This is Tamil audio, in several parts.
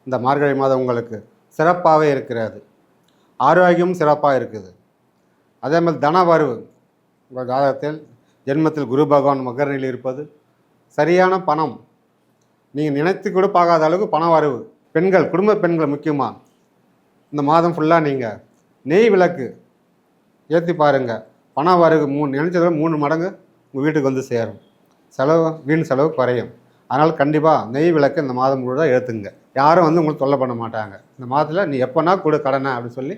இந்த மார்கழி மாதம் உங்களுக்கு சிறப்பாகவே இருக்கிறது. ஆரோக்கியம் சிறப்பாக இருக்குது. அதே மாதிரி தன வரவு உங்கள் ஜாதகத்தில் ஜென்மத்தில் குரு பகவான் மகரனில் இருப்பது சரியான பணம் நீங்கள் நினைத்து கூட பார்க்காத அளவுக்கு பணம் வரவு. பெண்கள், குடும்ப பெண்கள் முக்கியமாக இந்த மாதம் ஃபுல்லாக நீங்கள் நெய் விளக்கு ஏற்றி பாருங்கள். பணம் வரவு நினச்சதோட 3 மடங்கு உங்கள் வீட்டுக்கு வந்து சேரும். வீண் செலவு குறையும். அதனால் கண்டிப்பாக நெய் விளக்கு இந்த மாதம் முழுவதும் ஏற்றுங்க. யாரும் வந்து உங்களுக்கு தொல்லை பண்ண மாட்டாங்க. இந்த மாதத்தில் நீ எப்போனா கொடு கடனை அப்படின்னு சொல்லி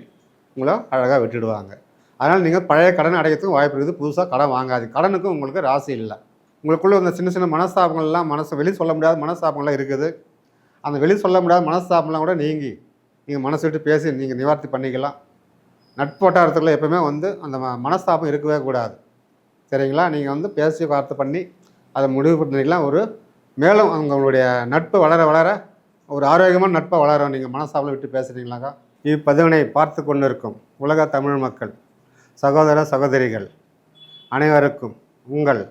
உங்களை அழகாக விட்டுடுவாங்க. அதனால் நீங்கள் பழைய கடனை அடைக்கிறதுக்கும் வாய்ப்பு இருக்குது. புதுசாக கடன் வாங்காது. கடனுக்கும் உங்களுக்கு ராசி இல்லை. உங்களுக்குள்ளே இந்த சின்ன சின்ன மனஸ்தாபங்கள்லாம் வெளியே சொல்ல முடியாத மனஸ்தாபங்கள்லாம் இருக்குது. அந்த வெளியே சொல்ல முடியாத மனஸ்தாபம்லாம் கூட நீங்கள் மனசு விட்டு பேசி நீங்கள் நிவர்த்தி பண்ணிக்கலாம். நட்பு வட்டாரத்துக்குள்ள எப்பவுமே அந்த மனஸ்தாபம் இருக்கவே கூடாது. சரிங்களா? நீங்கள் பேசி வார்த்தை பண்ணி அதை முடிவு பண்ணிக்கலாம். மேலும் உங்களுடைய நட்பு வளர வளர ஒரு ஆரோக்கியமான நட்பை வளரும். நீங்கள் மனஸ்தாபம் விட்டு பேசுகிறீங்களாக்கா? இப்பதிவினை பார்த்து கொண்டு இருக்கும் உலக தமிழ் மக்கள், சகோதர சகோதரிகள் அனைவருக்கும் உங்கள்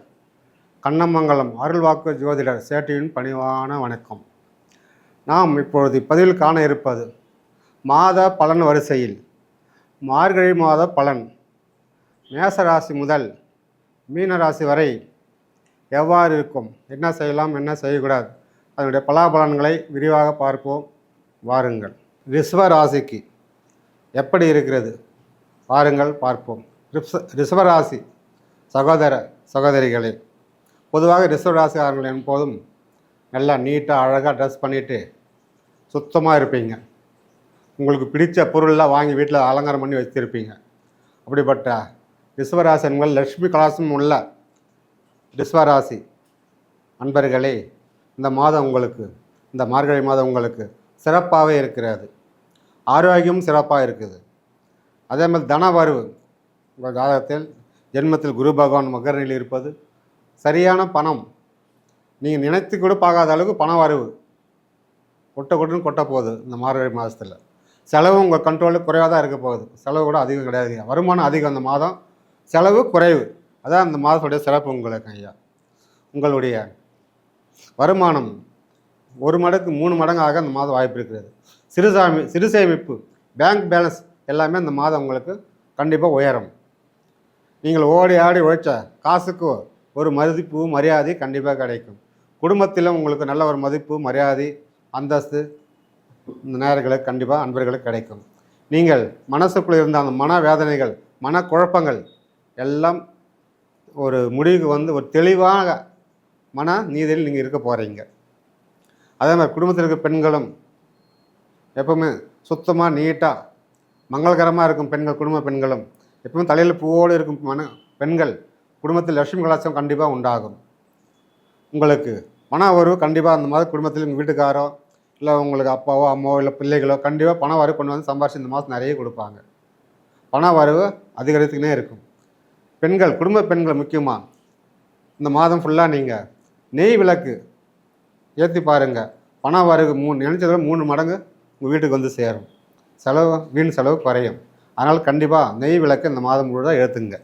கண்ணமங்கலம் அருள்வாக்கு ஜோதிடர் சேட்டியின் பணிவான வணக்கம். நாம் இப்பொழுது இப்பதிவில் காண இருப்பது மாத பலன் வரிசையில் மார்கழி மாத பலன். மேசராசி முதல் மீனராசி வரை எவ்வாறு இருக்கும், என்ன செய்யலாம், என்ன செய்யக்கூடாது, அதனுடைய பலாபலன்களை விரிவாக பார்ப்போம். வாருங்கள். ரிஷப ராசிக்கு எப்படி இருக்கிறது வாருங்கள் பார்ப்போம். ரிஷபராசி சகோதர சகோதரிகளே, பொதுவாக ரிஷபராசிக்காரர்கள் எப்போதும் நல்லா நீட்டாக அழகாக ட்ரெஸ் பண்ணிவிட்டு சுத்தமாக இருப்பீங்க. உங்களுக்கு பிடித்த பொருளெலாம் வாங்கி வீட்டில் அலங்காரம் பண்ணி வச்சுருப்பீங்க. அப்படிப்பட்ட ரிஷபராசி என்பது லட்சுமி கலாசம் உள்ள ரிஷபராசி அன்பர்களே, இந்த மாதம் உங்களுக்கு, இந்த மார்கழி மாதம் உங்களுக்கு சிறப்பாகவே இருக்கிறது. ஆரோக்கியம் சிறப்பாக இருக்குது. அதே மாதிரி தன வரவு உங்கள் ஜாதகத்தில் ஜென்மத்தில் குரு பகவான் மகரனில் இருப்பது சரியான பணம் நீங்கள் நினைத்து கூட பார்க்காத அளவுக்கு பணம் வரவு கொட்டுன்னு கொட்ட போகுது. இந்த மார்கழி மாதத்தில் செலவு உங்கள் கண்ட்ரோலுக்கு குறைவாக தான் இருக்க போகுது. செலவு கூட அதிகம் கிடையாது. வருமானம் அதிகம் அந்த மாதம், செலவு குறைவு. அதான் அந்த மாதத்துடைய சிறப்பு. உங்களுக்கு ஐயா, உங்களுடைய வருமானம் 1 மடங்கு 3 மடங்காக அந்த மாதம் வாய்ப்பு இருக்கிறது. சிறு சேமிப்பு, பேங்க் பேலன்ஸ் எல்லாமே அந்த மாதம் உங்களுக்கு கண்டிப்பாக உயரும். நீங்கள் ஓடி ஆடி உழைச்ச காசுக்கு ஒரு மதிப்பு மரியாதை கண்டிப்பாக கிடைக்கும். குடும்பத்திலும் உங்களுக்கு நல்ல ஒரு மதிப்பு மரியாதை அந்தஸ்து இந்த நேரங்களுக்கு கண்டிப்பாக அன்பர்களுக்கு கிடைக்கும். நீங்கள் மனசுக்குள்ளே இருந்த அந்த மன வேதனைகள், மன குழப்பங்கள் எல்லாம் ஒரு முடிவுக்கு ஒரு தெளிவாக மன நீதியில் நீங்கள் இருக்க போகிறீங்க. அதே மாதிரி குடும்பத்தில் இருக்க பெண்களும் எப்பவுமே சுத்தமாக நீட்டாக மங்களகரமாக இருக்கும் பெண்கள், குடும்ப பெண்களும் எப்பவுமே தலையில் பூவோடு இருக்கும் பெண்கள் குடும்பத்தில் லட்சுமி கலாச்சாரம் கண்டிப்பாக உண்டாகும். உங்களுக்கு பண வரவு கண்டிப்பாக அந்த மாதிரி குடும்பத்தில் உங்கள் வீட்டுக்காரோ இல்லை உங்களுக்கு அப்பாவோ அம்மாவோ இல்லை பிள்ளைகளோ கண்டிப்பாக பண வரவு கொண்டு வந்து சம்பாரிச்சு இந்த மாதம் நிறைய கொடுப்பாங்க. பண வரவு அதிகரித்துக்கினே இருக்கும். பெண்கள், குடும்ப பெண்கள் முக்கியமாக இந்த மாதம் ஃபுல்லாக நீங்கள் நெய் விளக்கு ஏற்றி பாருங்கள். பண வரவு நினச்சதோட 3 மடங்கு உங்கள் வீட்டுக்கு வந்து சேரும். வீண் செலவு குறையும். அதனால் கண்டிப்பாக நெய் விளக்கு இந்த மாதம் முழுவதும் ஏற்றுங்க.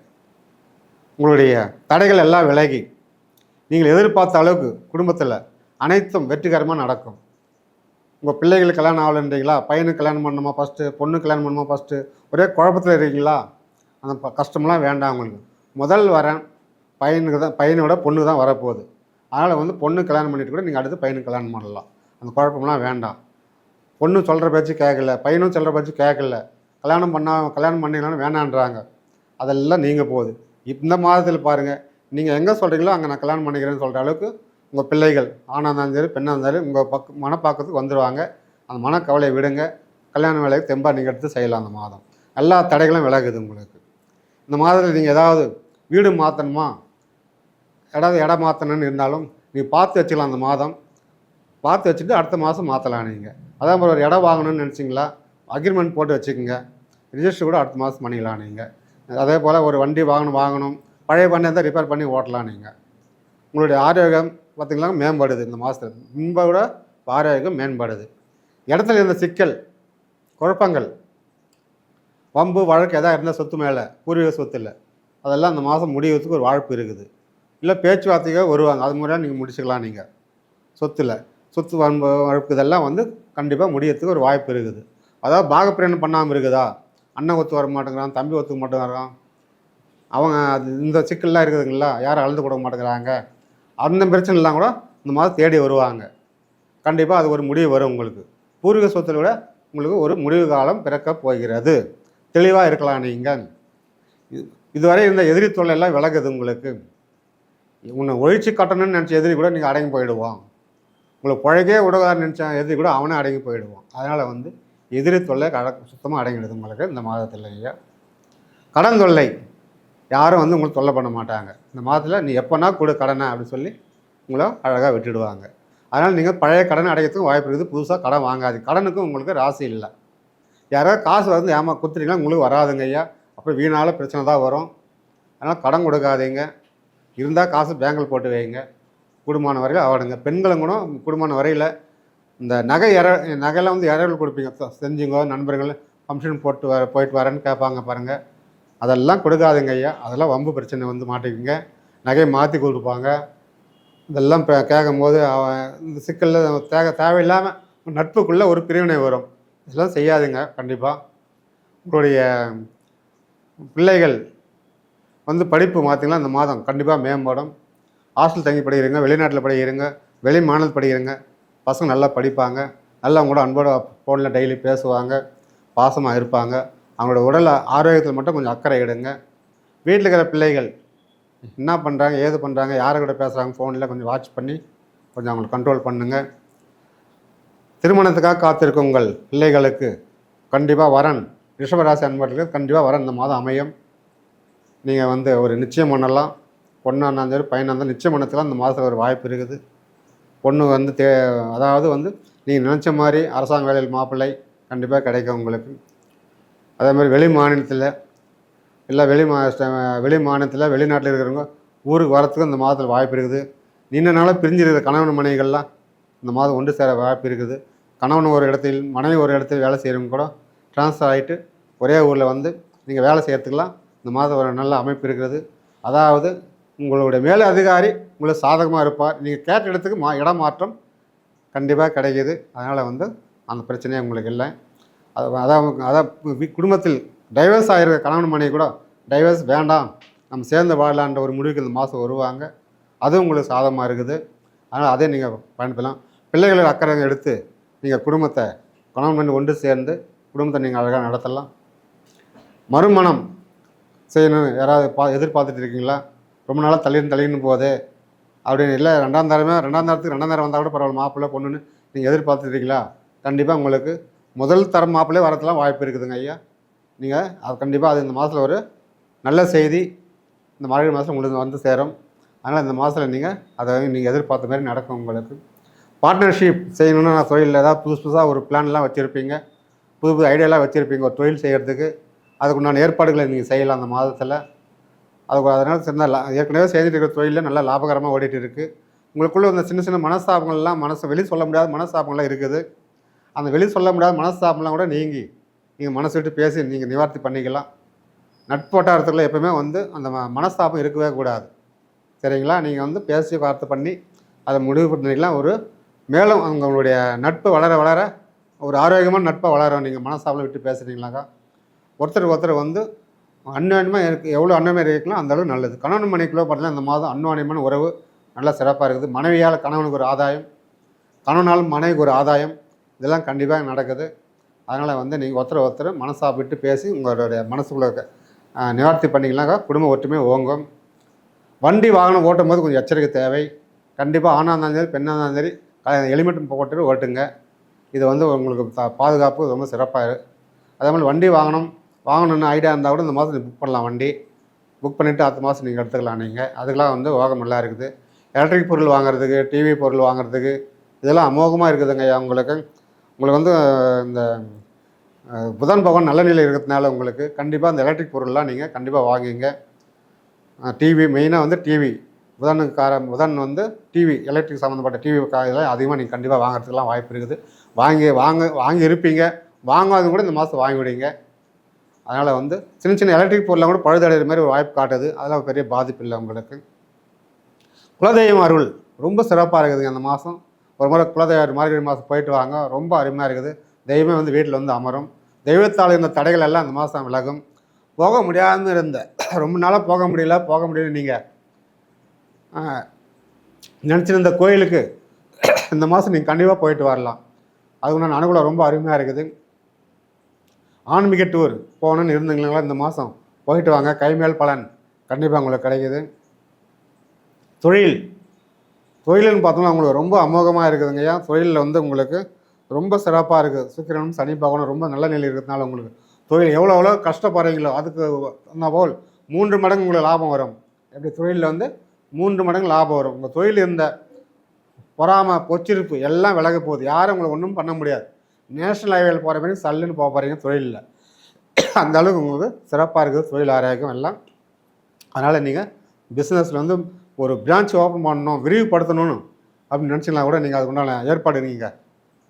உங்களுடைய தடைகள் எல்லாம் விலகி நீங்கள் எதிர்பார்த்த அளவுக்கு குடும்பத்தில் அனைத்தும் வெற்றிகரமாக நடக்கும். உங்கள் பிள்ளைகளுக்கு கல்யாணம் ஆகலைன்றீங்களா, பையனுக்கு கல்யாணம் பண்ணணுமா ஃபஸ்ட்டு, பொண்ணுக்கு கல்யாணம் பண்ணணுமா ஃபஸ்ட்டு, ஒரே குழப்பத்தில் இருக்கீங்களா, அந்த கஷ்டமெல்லாம் வேண்டாம். உங்களுக்கு முதல் வரேன் பையனோட பொண்ணுக்கு தான் வரப்போகுது. அதனால் பொண்ணு கல்யாணம் பண்ணிட்டு கூட நீங்கள் அடுத்து பையனுக்கு கல்யாணம் பண்ணலாம். அந்த குழப்பம்லாம் வேண்டாம். பொண்ணு சொல்கிற பேச்சு கேட்கல, பையனும் சொல்கிற பேச்சு கேட்கல, கல்யாணம் பண்ணிங்களான்னு வேணான்றாங்க. அதெல்லாம் நீங்கள் போகுது. இந்த மாதத்தில் பாருங்கள், நீங்கள் எங்கே சொல்கிறீங்களோ அங்கே நான் கல்யாணம் பண்ணிக்கிறேன்னு சொல்கிற அளவுக்கு உங்கள் பிள்ளைகள் ஆணாக இருந்தாலும் சரி பெண்ணாக இருந்தாலும் உங்கள் மனப்பாக்கத்துக்கு வந்துடுவாங்க. அந்த மனக்கவலையை விடுங்க. கல்யாண வேலைக்கு தெம்பாக நீங்கள் எடுத்து செய்யலாம். அந்த மாதம் எல்லா தடைகளும் விலகுது உங்களுக்கு. இந்த மாதத்தில் நீங்கள் ஏதாவது வீடு மாற்றணுமா, இடம் மாற்றணும்னு இருந்தாலும் நீங்கள் பார்த்து வச்சுக்கலாம். அந்த மாதம் பார்த்து வச்சுட்டு அடுத்த மாதம் மாற்றலாம். நீங்கள் அதே மாதிரி ஒரு இடம் வாங்கணும்னு நினச்சிங்களா, அக்ரிமெண்ட் போட்டு வச்சுக்கோங்க. ரிஜிஸ்டர் கூட அடுத்த மாதம் பண்ணிக்கலாம். நீங்கள் அதே போல் ஒரு வண்டி வாங்கணும், பழைய வண்டியை தான் ரிப்பேர் பண்ணி ஓட்டலாம். நீங்கள் உங்களுடைய ஆரோக்கியம் பார்த்திங்களா மேம்படுது. இந்த மாதத்தில் முன்பை விட ஆரோக்கியம் மேம்படுது. இடத்துல இருந்த சிக்கல், குழப்பங்கள், வம்பு வழக்கு எதாவது இருந்தால் சொத்து மேலே, பூர்வீக சொத்து இல்லை, அதெல்லாம் இந்த மாதம் முடிகிறதுக்கு ஒரு வாய்ப்பு இருக்குது. இல்லை பேச்சுவார்த்தைக்காக வருவாங்க, அது முறையாக நீங்கள் முடிச்சுக்கலாம். நீங்கள் சொத்து வம்பு வழக்கு இதெல்லாம் கண்டிப்பாக முடியறதுக்கு ஒரு வாய்ப்பு இருக்குது. அதாவது பாகப்பிரிவினை பண்ணாமல் இருக்குதா, அண்ணன் ஒத்து வர மாட்டேங்கிறான், தம்பி ஒத்துக்க மாட்டேங்கிறான், அவங்க அது இந்த சிக்கல்லாம் இருக்குதுங்களா, யாரும் அளந்து கொடுக்க மாட்டேங்கிறாங்க, அந்த பிரச்சனைலாம் கூட இந்த மாதம் தேடி வருவாங்க. கண்டிப்பாக அது ஒரு முடிவு வரும் உங்களுக்கு. பூர்வீக சொத்தில் விட உங்களுக்கு ஒரு முடிவு காலம் பிறக்கப் போகிறது. தெளிவாக இருக்கலாம் நீங்கள். இதுவரை இருந்த எதிரி தொல்லையெல்லாம் விலகுது உங்களுக்கு. உன்னை ஒழிச்சு கட்டணும்னு நினச்ச எதிரி கூட நீங்கள் அடங்கி போயிடுவான். உங்களை பழகே விடக்கூடாதுன்னு நினச்ச எதிரி கூட அவனே அடங்கி போயிடுவான். அதனால் எதிரி தொல்லை சுத்தமாக அடங்கிடுது உங்களுக்கு இந்த மாதத்தில். ஐயா, கடன் தொல்லை யாரும் உங்களுக்கு தொல்லை பண்ண மாட்டாங்க. இந்த மாதத்தில் நீ எப்போனா கொடு கடனை அப்படின்னு சொல்லி உங்களை அழகாக விட்டுடுவாங்க. அதனால் நீங்கள் பழைய கடனை அடைக்கிறதுக்கும் வாய்ப்பு இருக்குது. புதுசாக கடன் வாங்காது. கடனுக்கும் உங்களுக்கு ராசி இல்லை. யாராவது காசு கொடுத்துட்டீங்கன்னா உங்களுக்கு வராதுங்க ஐயா. அப்புறம் வீணால பிரச்சனை தான் வரும். அதனால் கடன் கொடுக்காதீங்க. இருந்தால் காசு பேங்கில் போட்டு வைங்க. கூடுமான வரையில் ஆடுங்க. பெண்களும் கூட கூடுமான வரையில் இந்த நகையெல்லாம் இறைவல் கொடுப்பீங்க. செஞ்சுங்க நண்பர்கள் ஃபங்க்ஷன் போயிட்டு வரேன்னு கேட்பாங்க பாருங்கள். அதெல்லாம் கொடுக்காதுங்க ஐயா. அதெல்லாம் வம்பு பிரச்சனை மாட்டிக்குங்க. நகையை மாற்றி கொடுப்பாங்க. இதெல்லாம் கேட்கும் போது இந்த சிக்கலில் தேவையில்லாமல் நட்புக்குள்ளே ஒரு பிரிவினை வரும். இதெல்லாம் செய்யாதுங்க. கண்டிப்பாக உங்களுடைய பிள்ளைகள் படிப்பு பார்த்திங்கன்னா இந்த மாதம் கண்டிப்பாக மேம்படும். ஹாஸ்டல் தங்கி படிக்கிறீங்க, வெளிநாட்டில் படிக்கிறீங்க, வெளி மாநிலத்தில் படிக்கிறீங்க, பசங்க நல்லா படிப்பாங்க. நல்லா அவங்களோட அன்போட ஃபோனில் டெய்லி பேசுவாங்க, பாசமாக இருப்பாங்க. அவங்களோட உடல் ஆரோக்கியத்தில் மட்டும் கொஞ்சம் அக்கறை எடுங்க. வீட்டில் இருக்கிற பிள்ளைகள் என்ன பண்ணுறாங்க, ஏது பண்ணுறாங்க, யாரை கூட பேசுகிறாங்க ஃபோனில் கொஞ்சம் வாட்ச் பண்ணி கொஞ்சம் அவங்களை கண்ட்ரோல் பண்ணுங்கள். திருமணத்துக்காக காத்திருக்கும் உங்கள் பிள்ளைகளுக்கு கண்டிப்பாக வரன், ரிஷபராசி அன்பர்களுக்கு கண்டிப்பாக வரன் இந்த மாதம் அமையும். நீங்கள் ஒரு நிச்சயம் பண்ணலாம். பொண்ணாக இருந்தாலும் சரி பையனாக இருந்தாலும் நிச்சயம் பண்ணத்துலாம் இந்த மாதத்தில் ஒரு வாய்ப்பு இருக்குது. பொண்ணு அதாவது நீங்கள் நினச்ச மாதிரி அரசாங்க வேலையில் மாப்பிள்ளை கண்டிப்பாக கிடைக்கும் உங்களுக்கு. அதேமாதிரி வெளி மாநிலத்தில் இல்லை வெளி மாநிலத்தில் வெளிநாட்டில் இருக்கிறவங்க ஊருக்கு வரத்துக்கு இந்த மாதத்தில் வாய்ப்பு இருக்குது. நீண்ட நாளாக பிரிஞ்சிருக்கிற கணவன் மனைவிகள்லாம் இந்த மாதம் ஒன்று சேர வாய்ப்பு இருக்குது. கணவன் ஒரு இடத்தில் மனைவி ஒரு இடத்தில் வேலை செய்கிறவங்க கூட ட்ரான்ஸ்ஃபர் ஆகிட்டு ஒரே ஊரில் நீங்கள் வேலை செய்கிறதுக்கெலாம் இந்த மாதம் ஒரு நல்ல அமைப்பு இருக்கிறது. அதாவது உங்களுடைய மேல் அதிகாரி உங்களுக்கு சாதகமாக இருப்பார். நீங்கள் கேட்ட இடத்துக்கு இடம் மாற்றம் கண்டிப்பாக கிடைக்கிது. அதனால் அந்த பிரச்சனையே உங்களுக்கு இல்லை. அதான் குடும்பத்தில் டைவர்ஸ் ஆகிருக்க கணவன் மனைவி கூட டைவர்ஸ் வேண்டாம், நம்ம சேர்ந்து வாழலான்ற ஒரு முடிவுக்கு இந்த மாதம் வருவாங்க. அதுவும் உங்களுக்கு சாதகமாக இருக்குது. அதனால் அதே நீங்கள் பயன்படுத்தலாம். பிள்ளைகளுக்கு அக்கறை எடுத்து நீங்கள் குடும்பத்தை கணவன் மனைவி ஒன்று சேர்ந்து குடும்பத்தை நீங்கள் அழகாக நடத்தலாம். மறுமணம் செய்யணும் யாராவது எதிர்பார்த்துட்டு இருக்கீங்களா? ரொம்ப நாளாக தள்ளின்னு போகுது அப்படின்னு இல்லை, ரெண்டாம் தரம் வந்தால் கூட பரவாயில்ல, மாப்பிள்ளை பொண்ணுன்னு நீங்கள் எதிர்பார்த்துருக்கீங்களா? கண்டிப்பாக உங்களுக்கு முதல் தரம் மாப்பிள்ளையே வரத்துலாம் வாய்ப்பு இருக்குதுங்க ஐயா. நீங்கள் அது கண்டிப்பாக அது இந்த மாதத்தில் ஒரு நல்ல செய்தி இந்த மார்கழி மாதம் உங்களுக்கு சேரும். அதனால் இந்த மாதத்தில் நீங்கள் எதிர்பார்த்த மாதிரி நடக்கும். உங்களுக்கு பார்ட்னர்ஷிப் செய்யணும்னு தொழிலில் ஏதாவது புதுசாக ஒரு பிளான்லாம் வச்சுருப்பீங்க, புது ஐடியாலாம் வச்சுருப்பீங்க ஒரு தொழில் செய்கிறதுக்கு. அதுக்குண்டான ஏற்பாடுகளை நீங்கள் செய்யலாம் அந்த மாதத்தில். அதனால் சின்ன ஏற்கனவே செய்துட்டு இருக்கிற தொழிலில் நல்லா லாபகரமாக ஓடிட்டு இருக்குது. உங்களுக்குள்ளே இந்த சின்ன மனஸ்தாபங்கள்லாம் வெளியே சொல்ல முடியாத மனஸ்தாபங்கள்லாம் இருக்குது. அந்த வெளியே சொல்ல முடியாத மனஸ்தாபம்லாம் கூட நீங்கள் மனசு விட்டு பேசி நீங்கள் நிவர்த்தி பண்ணிக்கலாம். நட்பு வட்டாரத்துக்குள்ள எப்பவுமே அந்த மனஸ்தாபம் இருக்கவே கூடாது. சரிங்களா? நீங்கள் பேசி வார்த்தை பண்ணி அதை முடிவு பண்ணிக்கலாம். ஒரு மேலும் உங்களுடைய நட்பு வளர வளர ஒரு ஆரோக்கியமான நட்பாக வளரும். நீங்கள் மனஸ்தாபம் விட்டு பேசுகிறீங்களாக்கா ஒருத்தர் அந்யோன்யமாக எவ்வளோ அந்யோன்யம் இருக்கலாம் அந்த அளவுக்கு நல்லது. கணவன் மனைவிக்குள்ளே பார்த்தீங்கன்னா இந்த மாதம் அந்யோன்யமான உறவு நல்லா சிறப்பாக இருக்குது. மனைவியால் கணவனுக்கு ஒரு ஆதாயம், கணவனால் மனைவிக்கு ஒரு ஆதாயம், இதெல்லாம் கண்டிப்பாக நடக்குது. அதனால் நீங்கள் ஒருத்தர் மனசாப்பிட்டு பேசி உங்களுடைய மனசுக்குள்ள நிவர்த்தி பண்ணிங்கனாக்கா குடும்ப ஒற்றுமை ஓங்கும். வண்டி வாகனம் ஓட்டும் போது கொஞ்சம் எச்சரிக்கை தேவை. கண்டிப்பாக ஆணாக இருந்தாலும் சரி பெண்ணாக இருந்தாலும் சரி ஹெல்மெட் போட்டு ஓட்டுங்க. இது உங்களுக்கு பாதுகாப்பு ரொம்ப சிறப்பாக. அதே மாதிரி வண்டி வாங்கணுன்னு ஐடியா இருந்தால் கூட இந்த மாதம் புக் பண்ணலாம். வண்டி புக் பண்ணிவிட்டு அடுத்த மாதம் நீங்கள் எடுத்துக்கலாம். நீங்கள் அதுக்கெலாம் ஓகம் நல்லா இருக்குது. எலக்ட்ரிக் பொருள் வாங்குறதுக்கு, டிவி பொருள் வாங்குறதுக்கு இதெல்லாம் அமோகமாக இருக்குதுங்க ஐயா. உங்களுக்கு இந்த புதன் பகவான் நல்ல நிலை இருக்கிறதுனால உங்களுக்கு கண்டிப்பாக அந்த எலக்ட்ரிக் பொருள்லாம் நீங்கள் கண்டிப்பாக வாங்குங்க. டிவி மெயினாக டிவி புதன் டிவி எலக்ட்ரிக் சம்மந்தப்பட்ட டிவி இதெல்லாம் அதிகமாக நீங்கள் கண்டிப்பாக வாங்குறதுக்கெலாம் வாய்ப்பு இருக்குது. வாங்கி இருப்பீங்க, வாங்காதவங்க கூட இந்த மாதம் வாங்கி விடுங்க. அதனால் சின்ன எலக்ட்ரிக் பொருள்லாம் கூட பழுதடைகிற மாதிரி ஒரு வாய்ப்பு காட்டுது. அதெல்லாம் பெரிய பாதிப்பு இல்லை உங்களுக்கு. குலதெய்வம் அருள் ரொம்ப சிறப்பாக இருக்குதுங்க அந்த மாதம். ஒரு முறை குலதெய்வம் மார்கழி மாதம் போயிட்டு வாங்க, ரொம்ப அருமையாக இருக்குது. தெய்வமே வந்து வீட்டில் வந்து அமரும். தெய்வத்தால் இருந்த தடைகள் எல்லாம் அந்த மாதம் விலகும். போக முடியாமல் இருந்த ரொம்ப நாளாக போக முடியல நீங்கள் நினச்சிருந்த கோயிலுக்கு இந்த மாதம் நீங்கள் கண்டிப்பாக போயிட்டு வரலாம். அதுக்குண்டான அனுகூலம் ரொம்ப அருமையாக இருக்குது. ஆன்மீக டூர் போகணுன்னு இருந்தீங்களா இந்த மாதம் போயிட்டு வாங்க, கைமேல் பலன் கண்டிப்பாக உங்களுக்கு கிடைக்குது. தொழில்னு பார்த்தோம்னா உங்களுக்கு ரொம்ப அமோகமாக இருக்குதுங்க. ஏன் தொழிலில் வந்து உங்களுக்கு ரொம்ப சிறப்பாக இருக்குது. சுக்கிரனும் சனி பகவானும் ரொம்ப நல்ல நிலையில் இருக்கிறதுனால உங்களுக்கு தொழில் எவ்வளோ கஷ்டப்படுறீங்களோ அதுக்கு அந்த போல் 3 மடங்கு உங்களுக்கு லாபம் வரும். எப்படி தொழிலில் வந்து 3 மடங்கு லாபம் வரும். உங்கள் தொழில் இருந்த பொறாமை பொச்சிருப்பு எல்லாம் விலக போகுது. யாரும் உங்களை ஒன்றும் பண்ண முடியாது. நேஷனல் ஹைவேல போகிற மாதிரி சல்லுன்னு போக போகிறீங்க தொழிலில். அந்த அளவுக்கு உங்களுக்கு சிறப்பாக இருக்குது தொழில் ஆரோக்கியம் எல்லாம். அதனால் நீங்கள் பிஸ்னஸில் வந்து ஒரு பிரான்ச் ஓப்பன் பண்ணணும், விரிவுபடுத்தணும்னு அப்படின்னு நினச்சிங்கன்னா கூட நீங்கள் அதுக்குண்டான ஏற்பாடு நீங்கள்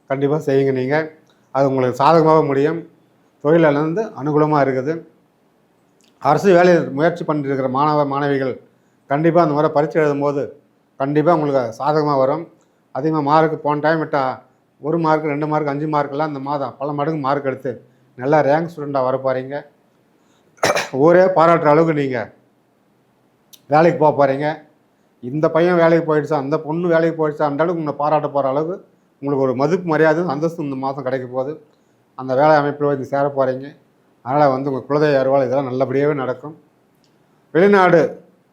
கண்டிப்பாக செய்யுங்க. நீங்கள் அது உங்களுக்கு சாதகமாக முடியும். தொழிலில் வந்து அனுகூலமாக இருக்குது. அரசு வேலை முயற்சி பண்ணிட்டு இருக்கிற மாணவிகள் கண்டிப்பாக அந்த மாதிரி பரீட்சை எழுதும்போது கண்டிப்பாக உங்களுக்கு சாதகமாக வரும். அதிகமாக மார்க்கு போன டைம் விட்டால் 1 மார்க் 2 மார்க் 5 மார்க்கெல்லாம் இந்த மாதம் பல மடங்கு மார்க் எடுத்து நல்லா ரேங்க் ஸ்டூடெண்ட்டாக வர போகிறீங்க. ஊரே பாராட்டுற அளவுக்கு நீங்கள் வேலைக்கு போக போகிறீங்க. இந்த பையன் வேலைக்கு போயிடுச்சா, அந்த பொண்ணு வேலைக்கு போயிடுச்சா, அந்த அளவுக்கு உங்களை பாராட்ட போகிற அளவுக்கு உங்களுக்கு ஒரு மதிப்பு மரியாதை அந்தஸ்து இந்த மாதம் கிடைக்க போகுது. அந்த வேலை அமைப்பில் வந்து சேர போகிறீங்க. அதனால் வந்து உங்கள் குலதெய்வ அருளால் இதெல்லாம் நல்லபடியாகவே நடக்கும். வெளிநாடு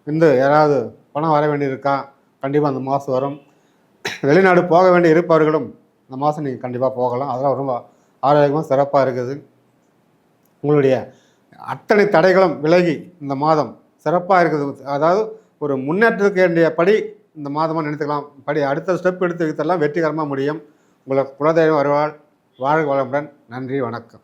இருந்து யாராவது பணம் வர வேண்டியிருக்கா, கண்டிப்பாக அந்த மாதம் வரும். வெளிநாடு போக வேண்டிய இருப்பவர்களும் இந்த மாதம் நீங்கள் கண்டிப்பாக போகலாம். அதெல்லாம் ரொம்ப ஆரோக்கியமாக சிறப்பாக இருக்குது. உங்களுடைய அத்தனை தடைகளும் விலகி இந்த மாதம் சிறப்பாக இருக்குது. அதாவது ஒரு முன்னேற்றத்துக்கு வேண்டிய படி இந்த மாதமாக நினைத்துக்கலாம். அடுத்த ஸ்டெப் எடுத்து வைத்தெல்லாம் வெற்றிகரமாக முடியும். உங்களை குலதெய்வம் வருவாள். வாழ்க வளமுடன். நன்றி, வணக்கம்.